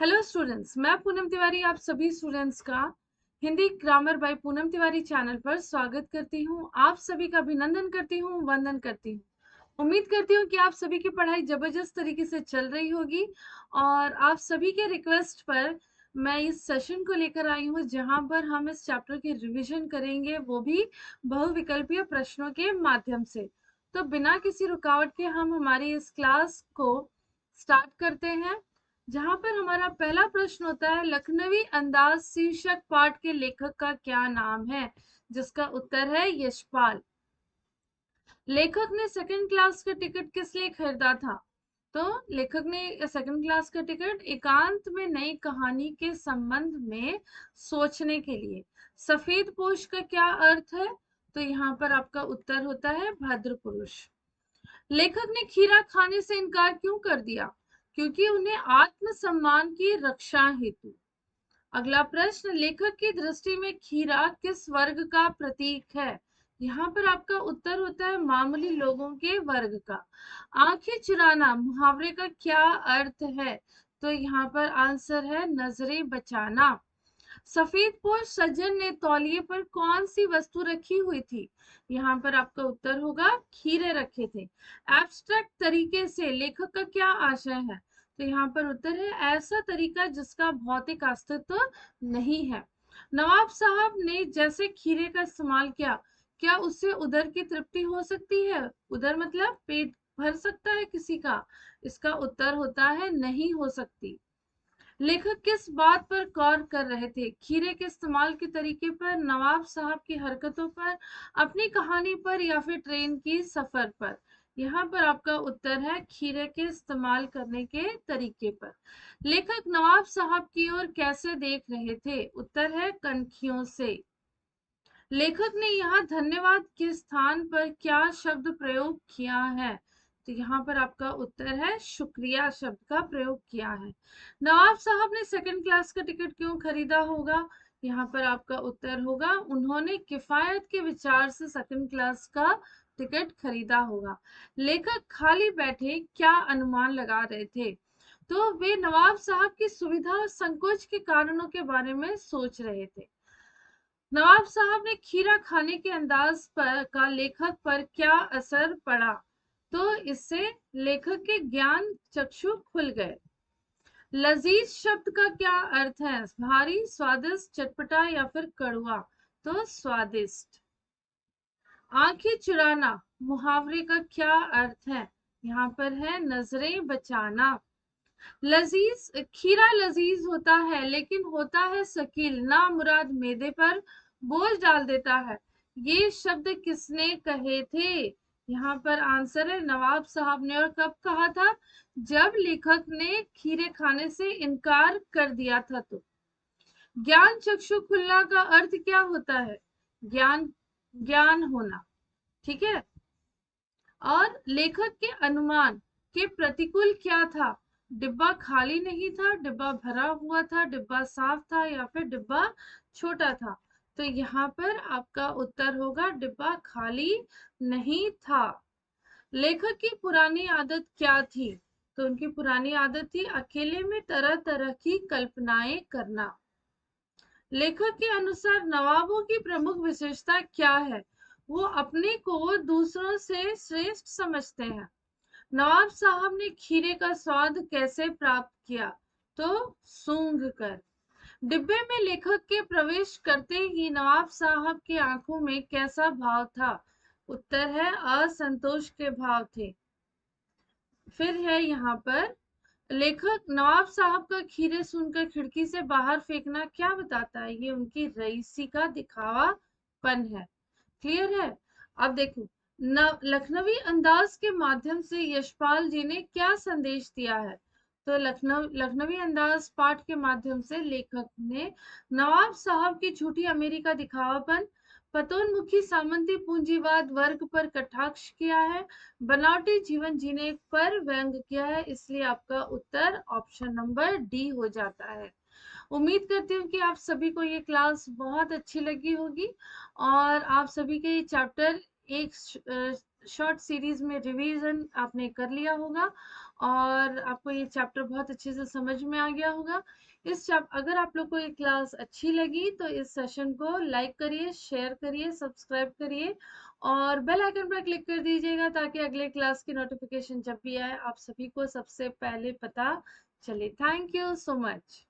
Hello students, मैं पूनम तिवारी आप सभी स्टूडेंट्स का Hindi grammar bye Poonam Tiwari channel पर स्वागत करती हूँ। आप सभी का अभिनंदन करती हूँ, वंदन करती हूँ। उम्मीद करती हूँ कि आप सभी की पढ़ाई जबरदस्त तरीके से चल रही होगी और आप सभी के रिक्वेस्ट पर मैं इस सेशन को लेकर आई हूँ जहाँ पर हम इस चैप्टर की रिवीजन करेंगे, वो भी बहुविकल्पीय प्रश्नों के माध्यम से। तो बिना किसी रुकावट के हम हमारी इस क्लास को स्टार्ट करते हैं, जहां पर हमारा पहला प्रश्न होता है, लखनवी अंदाज शीर्षक पाठ के लेखक का क्या नाम है? जिसका उत्तर है यशपाल। लेखक ने सेकंड क्लास का टिकट किस लिए खरीदा था? तो लेखक ने सेकंड क्लास का टिकट एकांत में नई कहानी के संबंध में सोचने के लिए। सफेद पोश का क्या अर्थ है? तो यहाँ पर आपका उत्तर होता है भद्र पुरुष। लेखक ने खीरा खाने से इनकार क्यों कर दिया? क्योंकि उन्हें आत्मसम्मान की रक्षा हेतु। अगला प्रश्न, लेखक की दृष्टि में खीरा किस वर्ग का प्रतीक है? यहाँ पर आपका उत्तर होता है मामूली लोगों के वर्ग का। आंखें चुराना मुहावरे का क्या अर्थ है? तो यहाँ पर आंसर है नजरें बचाना। सफेद पोश सज्जन ने तौलिए पर कौन सी वस्तु रखी हुई थी? यहाँ पर आपका उत्तर होगा खीरे रखे थे। एब्स्ट्रैक्ट तरीके से लेखक का क्या आशय है? तो यहाँ पर उत्तर है ऐसा तरीका जिसका भौतिक अस्तित्व नहीं है। नवाब साहब ने जैसे खीरे का इस्तेमाल किया, क्या उससे उदर की तृप्ति हो सकती है? उदर मतलब पेट भर सकता है किसी का? इसका उत्तर होता है नहीं हो सकती। लेखक किस बात पर गौर कर रहे थे? खीरे के इस्तेमाल के तरीके पर, नवाब साहब की हरकतों पर, अपनी कहानी पर या फिर ट्रेन की सफर पर? यहाँ पर आपका उत्तर है खीरे के इस्तेमाल करने के तरीके पर। लेखक नवाब साहब की ओर कैसे देख रहे थे? उत्तर है कनखियों से। लेखक ने यहाँ धन्यवाद के स्थान पर क्या शब्द प्रयोग किया है? तो यहाँ पर आपका उत्तर है शुक्रिया शब्द का प्रयोग किया है। नवाब साहब ने सेकंड क्लास का टिकट क्यों खरीदा होगा? यहाँ पर आपका उत्तर होगा उन्होंने किफायत के विचार से सेकंड क्लास का टिकट खरीदा होगा। लेखक खाली बैठे क्या अनुमान लगा रहे थे? तो वे नवाब साहब की सुविधा और संकोच के कारणों के बारे में सोच रहे थे। नवाब साहब ने खीरा खाने के अंदाज पर का लेखक पर क्या असर पड़ा? तो इससे लेखक के ज्ञान चक्षु खुल गए। लजीज शब्द का क्या अर्थ है? भारी, स्वादिष्ट, चटपटा या फिर कड़वा? तो स्वादिष्ट। आंखें चुराना मुहावरे का क्या अर्थ है? यहाँ पर है नजरें बचाना। लजीज खीरा लजीज होता है लेकिन होता है शकील, ना मुराद मैदे पर बोझ डाल देता है। ये शब्द किसने कहे थे? यहाँ पर आंसर है नवाब साहब ने। और कब कहा था? जब लेखक ने खीरे खाने से इनकार कर दिया था। तो ज्ञान चक्षु खुलना का अर्थ क्या होता है? ज्ञान ज्ञान होना, ठीक है। और लेखक के अनुमान के प्रतिकूल क्या था? डिब्बा खाली नहीं था, डिब्बा भरा हुआ था, डिब्बा साफ था या फिर डिब्बा छोटा था? तो यहाँ पर आपका उत्तर होगा डिब्बा खाली नहीं था। लेखक की पुरानी आदत क्या थी? तो उनकी पुरानी आदत थी अकेले में तरह तरह की कल्पनाएं करना। लेखक के अनुसार नवाबों की प्रमुख विशेषता क्या है? वो अपने को दूसरों से श्रेष्ठ समझते हैं। नवाब साहब ने खीरे का स्वाद कैसे प्राप्त किया? तो सूंघ कर। डिब्बे में लेखक के प्रवेश करते ही नवाब साहब की आंखों में कैसा भाव था? उत्तर है असंतोष के भाव थे। फिर है यहाँ पर लेखक नवाब साहब का खीरे सुनकर खिड़की से बाहर फेंकना क्या बताता है? ये उनकी रईसी का दिखावापन है। क्लियर है? अब देखो, लखनवी अंदाज के माध्यम से यशपाल जी ने क्या संदेश दिया है? तो लखनवी अंदाज पाठ के माध्यम से लेखक ने नवाब साहब की झूठी अमीरी का दिखावापन, पतोन्मुखी सामंती पूंजीवाद वर्ग पर कटाक्ष किया है, बनावटी जीवन जीने पर व्यंग किया है। इसलिए आपका उत्तर ऑप्शन नंबर डी हो जाता है। उम्मीद करती हूँ कि आप सभी को ये क्लास बहुत अच्छी लगी होगी और आप सभी के ये चैप्टर एक शॉर्ट सीरीज में रिवीजन आपने कर लिया होगा और आपको ये चैप्टर बहुत अच्छे से समझ में आ गया होगा। अगर आप लोग को ये क्लास अच्छी लगी तो इस सेशन को लाइक करिए, शेयर करिए, सब्सक्राइब करिए और बेल आइकन पर क्लिक कर दीजिएगा ताकि अगले क्लास की नोटिफिकेशन जब भी आए आप सभी को सबसे पहले पता चले। Thank you so much.